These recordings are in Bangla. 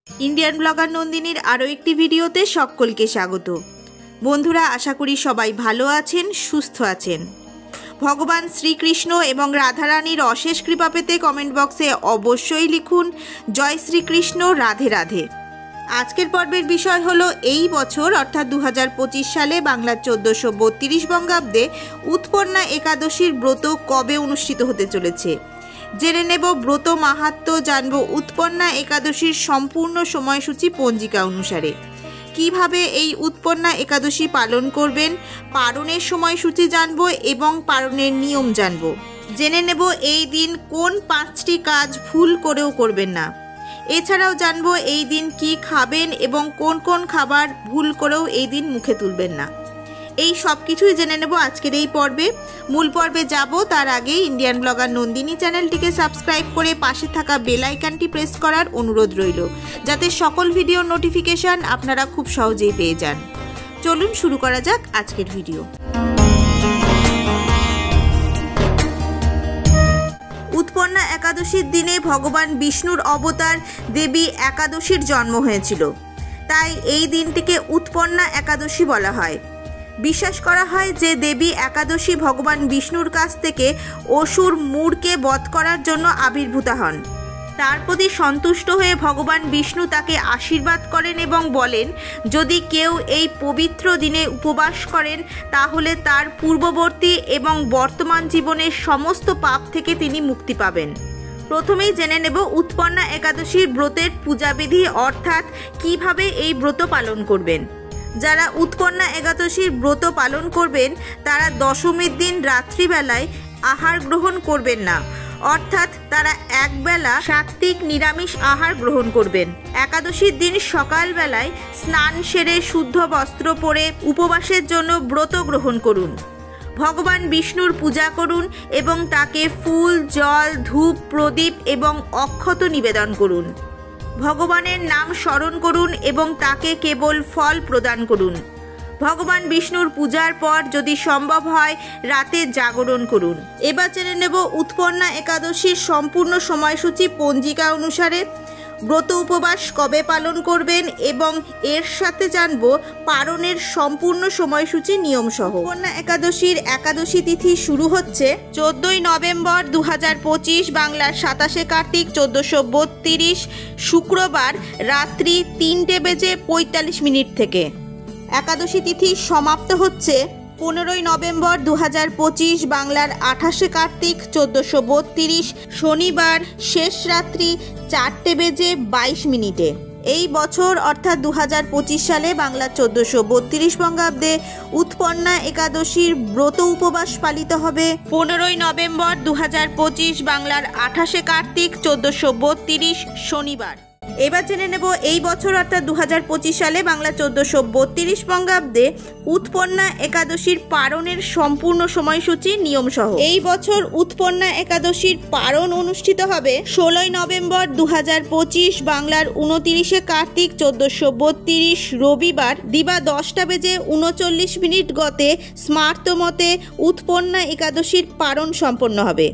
ইন্ডিয়ান ব্লগার নন্দিনীর আরও একটি ভিডিওতে সকলকে স্বাগত। বন্ধুরা, আশা করি সবাই ভালো আছেন, সুস্থ আছেন। ভগবান শ্রীকৃষ্ণ এবং রাধারানীর অশেষ কৃপা পেতে কমেন্ট বক্সে অবশ্যই লিখুন জয় শ্রীকৃষ্ণ, রাধে রাধে। আজকের পর্বের বিষয় হলো এই বছর অর্থাৎ 2025 সালে বাংলার 1432 বঙ্গাব্দে উৎপন্না একাদশীর ব্রত কবে অনুষ্ঠিত হতে চলেছে। জেনে নেব ব্রত মাহাত্ম্য, জানব উৎপন্না একাদশীর সম্পূর্ণ সময়সূচি পঞ্জিকা অনুসারে। কিভাবে এই উৎপন্না একাদশী পালন করবেন, পারণের সময়সূচি জানব এবং পারণের নিয়ম জানব। জেনে নেব এই দিন কোন 5টি কাজ ভুল করেও করবেন না। এছাড়াও জানব এই দিন কি খাবেন এবং কোন কোন খাবার ভুল করেও এই দিন মুখে তুলবেন না। এই সব কিছুই জেনে নেব আজকের এই পর্বে। মূল পর্বে যাব তার আগে ইন্ডিয়ান ব্লগার নন্দিনী চ্যানেলটিকে সাবস্ক্রাইব করে পাশে থাকা বেল আইকনটি প্রেস করার অনুরোধ রইল, যাতে সকল ভিডিওর নোটিফিকেশন আপনারা খুব সহজেই পেয়ে যান। চলুন শুরু করা যাক আজকের ভিডিও। উৎপন্না একাদশীর দিনে ভগবান বিষ্ণুর অবতার দেবী একাদশীর জন্ম হয়েছিল, তাই এই দিনটিকে উৎপন্না একাদশী বলা হয়। বিশ্বাস করা হয় যে দেবী একাদশী ভগবান বিষ্ণুর কাছ থেকে অসুর মূঢ়কে বধ করার জন্য আবির্ভূতা হন। তার প্রতি সন্তুষ্ট হয়ে ভগবান বিষ্ণু তাকে আশীর্বাদ করেন এবং বলেন, যদি কেউ এই পবিত্র দিনে উপবাস করেন তাহলে তার পূর্ববর্তী এবং বর্তমান জীবনের সমস্ত পাপ থেকে তিনি মুক্তি পাবেন। প্রথমেই জেনে নেব উৎপন্না একাদশীর ব্রতের পূজাবিধি, অর্থাৎ কিভাবে এই ব্রত পালন করবেন। যারা উৎপন্না একাদশীর ব্রত পালন করবেন তারা দশমীর দিন রাত্রিবেলায় আহার গ্রহণ করবেন না, অর্থাৎ তারা একবেলা সাত্ত্বিক নিরামিষ আহার গ্রহণ করবেন। একাদশীর দিন সকালবেলায় স্নান সেরে শুদ্ধ বস্ত্র পরে উপবাসের জন্য ব্রত গ্রহণ করুন। ভগবান বিষ্ণুর পূজা করুন এবং তাকে ফুল, জল, ধূপ, প্রদীপ এবং অক্ষত নিবেদন করুন। ভগবানের নাম স্মরণ করুন এবং তাকে কেবল ফল প্রদান করুন। ভগবান বিষ্ণুর পূজার পর যদি সম্ভব হয় রাতে জাগরণ করুন। এবার জেনে নেব উৎপন্না একাদশীর সম্পূর্ণ সময়সূচি পঞ্জিকা অনুসারে। ব্রত উপবাস কবে পালন করবেন এবং এর সাথে জানব পারণের সম্পূর্ণ সময়সূচি নিয়ম সহ। উৎপন্না একাদশীর একাদশী তিথি শুরু হচ্ছে 14ই নভেম্বর 2025 বাংলার 27শে কার্তিক 1432 শুক্রবার রাত্রি 3:45 থেকে। একাদশী তিথি সমাপ্ত হচ্ছে 15ই নভেম্বর 2025 বাংলার 28শে কার্তিক 1432 শনিবার শেষ রাত্রি 4:22। এই বছর অর্থাৎ 2025 সালে বাংলার 1432 বঙ্গাব্দে উৎপন্না একাদশীর ব্রত উপবাস পালিত হবে 15ই নভেম্বর 2025 বাংলার 28শে কার্তিক 1432 শনিবার। এবার জেনে নেব এই বছর অর্থাৎ 2025 সালে বাংলা 1432 বঙ্গাব্দে উৎপন্না একাদশীর পারণের সম্পূর্ণ সময়সূচি নিয়ম সহ। এই বছর উৎপন্না একাদশীর পারণ অনুষ্ঠিত হবে 16ই নভেম্বর 2025 বাংলার 29শে কার্তিক 1432 রবিবার দিবা 10:39 গতে স্মার্ত মতে উৎপন্না একাদশীর পারণ সম্পন্ন হবে।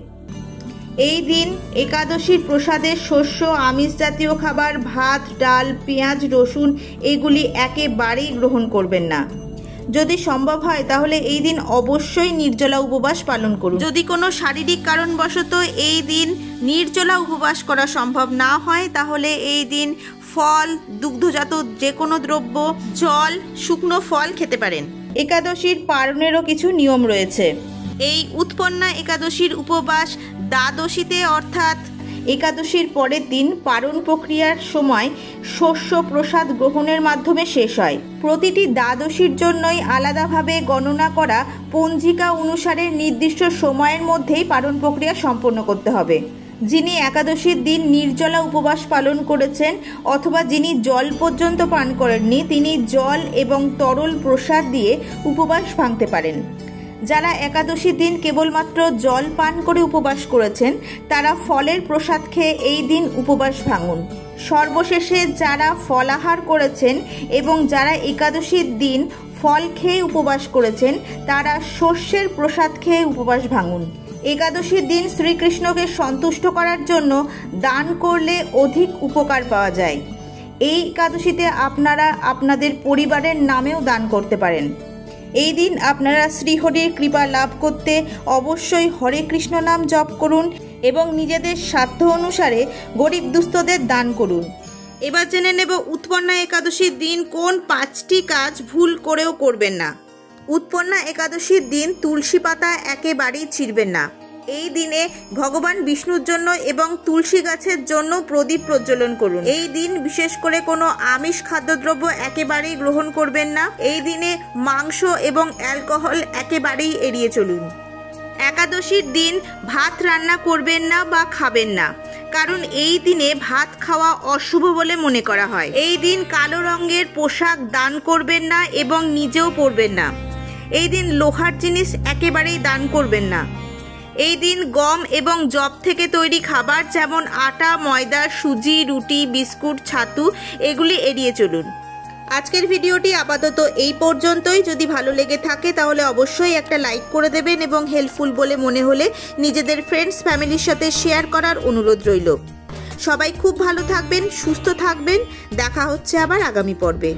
এই দিন একাদশীর প্রসাদের শস্য, আমিষ জাতীয় খাবার, ভাত, ডাল, পেঁয়াজ, রসুন এগুলি একেবারেই গ্রহণ করবেন না। যদি সম্ভব হয় তাহলে এই দিন অবশ্যই নির্জলা উপবাস পালন করুন। যদি কোনো শারীরিক কারণবশত এই দিন নির্জলা উপবাস করা সম্ভব না হয় তাহলে এই দিন ফল, দুগ্ধজাত যে কোনো দ্রব্য, জল, শুকনো ফল খেতে পারেন। একাদশীর পালনেরও কিছু নিয়ম রয়েছে। এই উৎপন্না একাদশীর উপবাস দ্বাদশীতে অর্থাৎ একাদশীর পরের দিন পারণ প্রক্রিয়ার সময় শস্য প্রসাদ গ্রহণের মাধ্যমে শেষ হয়। প্রতিটি দ্বাদশীর জন্যই আলাদাভাবে গণনা করা পঞ্জিকা অনুসারে নির্দিষ্ট সময়ের মধ্যেই পারণ প্রক্রিয়া সম্পন্ন করতে হবে। যিনি একাদশীর দিন নির্জলা উপবাস পালন করেছেন অথবা যিনি জল পর্যন্ত পান করেননি তিনি জল এবং তরল প্রসাদ দিয়ে উপবাস ভাঙতে পারেন। যারা একাদশীর দিন কেবলমাত্র জল পান করে উপবাস করেছেন তারা ফলের প্রসাদ খেয়ে এই দিন উপবাস ভাঙুন। সর্বশেষে যারা ফলাহার করেছেন এবং যারা একাদশীর দিন ফল খেয়ে উপবাস করেছেন তারা শস্যের প্রসাদ খেয়ে উপবাস ভাঙুন। একাদশীর দিন শ্রীকৃষ্ণকে সন্তুষ্ট করার জন্য দান করলে অধিক উপকার পাওয়া যায়। এই একাদশীতে আপনারা আপনাদের পরিবারের নামেও দান করতে পারেন। এই দিন আপনারা শ্রীহরির কৃপা লাভ করতে অবশ্যই হরে কৃষ্ণ নাম জপ করুন এবং নিজেদের সাধ্য অনুসারে গরিব দুস্থদের দান করুন। এবার জেনে নেব উৎপন্না একাদশীর দিন কোন 5টি কাজ ভুল করেও করবেন না। উৎপন্না একাদশীর দিন তুলসী পাতা একেবারেই ছিঁড়বেন না। এই দিনে ভগবান বিষ্ণুর জন্য এবং তুলসী গাছের জন্য প্রদীপ প্রজ্বলন করুন। এই দিন বিশেষ করে কোনো আমিষ খাদ্যদ্রব্য একেবারেই গ্রহণ করবেন না। এই দিনে মাংস এবং অ্যালকোহল একেবারেই এড়িয়ে চলুন। একাদশীর দিন ভাত রান্না করবেন না বা খাবেন না, কারণ এই দিনে ভাত খাওয়া অশুভ বলে মনে করা হয়। এই দিন কালো রঙের পোশাক দান করবেন না এবং নিজেও পরবেন না। এই দিন লোহার জিনিস একেবারেই দান করবেন না। এই দিন গম এবং যব থেকে তৈরি খাবার যেমন আটা, ময়দা, সুজি, রুটি, বিস্কুট, ছাতু এগুলি এড়িয়ে চলুন। আজকের ভিডিওটি আপাতত এই পর্যন্তই। যদি ভালো লেগে থাকে তাহলে অবশ্যই একটা লাইক করে দেবেন এবং হেল্পফুল বলে মনে হলে নিজেদের ফ্রেন্ডস ফ্যামিলির সাথে শেয়ার করার অনুরোধ রইল। সবাই খুব ভালো থাকবেন, সুস্থ থাকবেন। দেখা হচ্ছে আবার আগামী পর্বে।